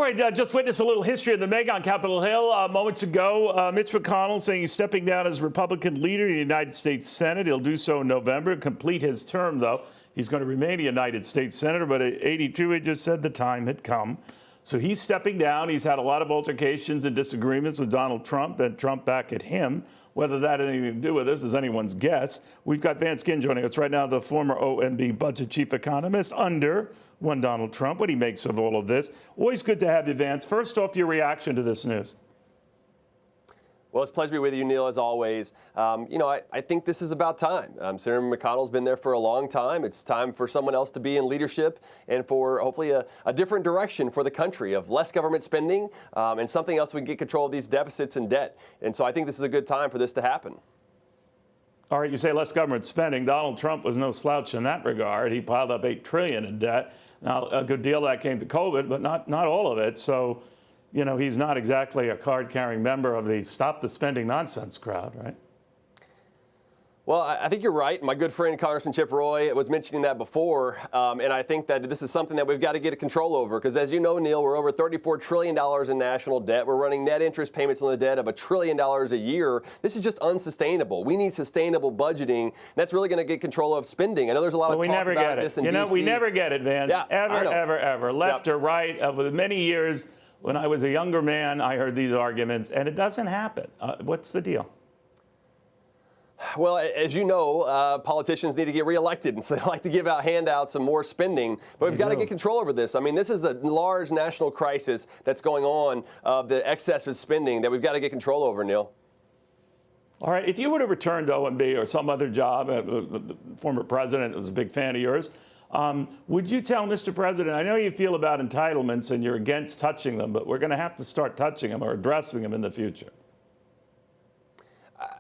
right, just witnessed a little history of the Meg on Capitol Hill moments ago. Mitch McConnell saying he's stepping down as Republican leader of the United States Senate. He'll do so in November, complete his term, though. He's going to remain a United States Senator, but at 82, he just said the time had come. So he's stepping down. He's had a lot of altercations and disagreements with Donald Trump and Trump back at him. Whether that had anything to do with this is anyone's guess. We've got Vance Ginn joining us right now, the former OMB budget chief economist under one Donald Trump. What he makes of all of this. Always good to have you, Vance. First off, your reaction to this news. Well, it's a pleasure to be with you, Neil, as always. I think this is about time. Senator McConnell's been there for a long time. It's time for someone else to be in leadership and for hopefully a different direction for the country of less government spending and something else we can get control of these deficits and debt. And so I think this is a good time for this to happen. All right, you say less government spending. Donald Trump was no slouch in that regard. He piled up $8 trillion in debt. Now, a good deal of that came to COVID, but not all of it. So, you know, he's not exactly a card-carrying member of the stop the spending nonsense crowd, right? Well, I think you're right. My good friend Congressman Chip Roy was mentioning that before, and I think that this is something that we've got to get control over because, as you know, Neil, we're over $34 trillion in national debt. We're running net interest payments on the debt of $1 trillion a year. This is just unsustainable. We need sustainable budgeting. That's really going to get control of spending. I know there's a lot of talk about this in D.C. We never get it, Vance. Yeah, ever. Left or right. Over many years, when I was a younger man, I heard these arguments, and it doesn't happen. What's the deal? Well, as you know, politicians need to get reelected, and so they like to give out handouts and more spending. But we've got to get control over this. I mean, this is a large national crisis that's going on of the excessive spending that we've got to get control over, Neil. All right, if you were to return to OMB or some other job, the former president was a big fan of yours, would you tell Mr. President, I know you feel about entitlements and you're against touching them, but we're going to have to start touching them or addressing them in the future?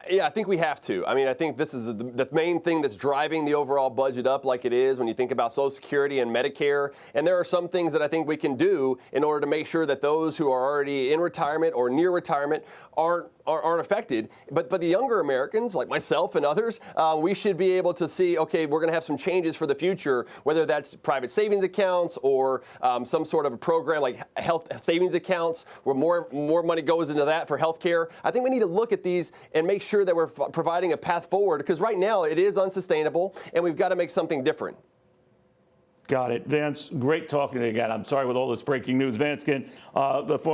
Yeah, I think we have to. I mean, I think this is the main thing that's driving the overall budget up like it is when you think about Social Security and Medicare. And there are some things that I think we can do in order to make sure that those who are already in retirement or near retirement aren't affected. But the younger Americans, like myself and others, we should be able to see, okay, we're going to have some changes for the future, whether that's private savings accounts or some sort of a program like health savings accounts where more money goes into that for health care. I think we need to look at these and make sure that we're providing a path forward because right now it is unsustainable and we've got to make something different. Got it. Vance, great talking to you again. I'm sorry with all this breaking news. Vance Ginn, the former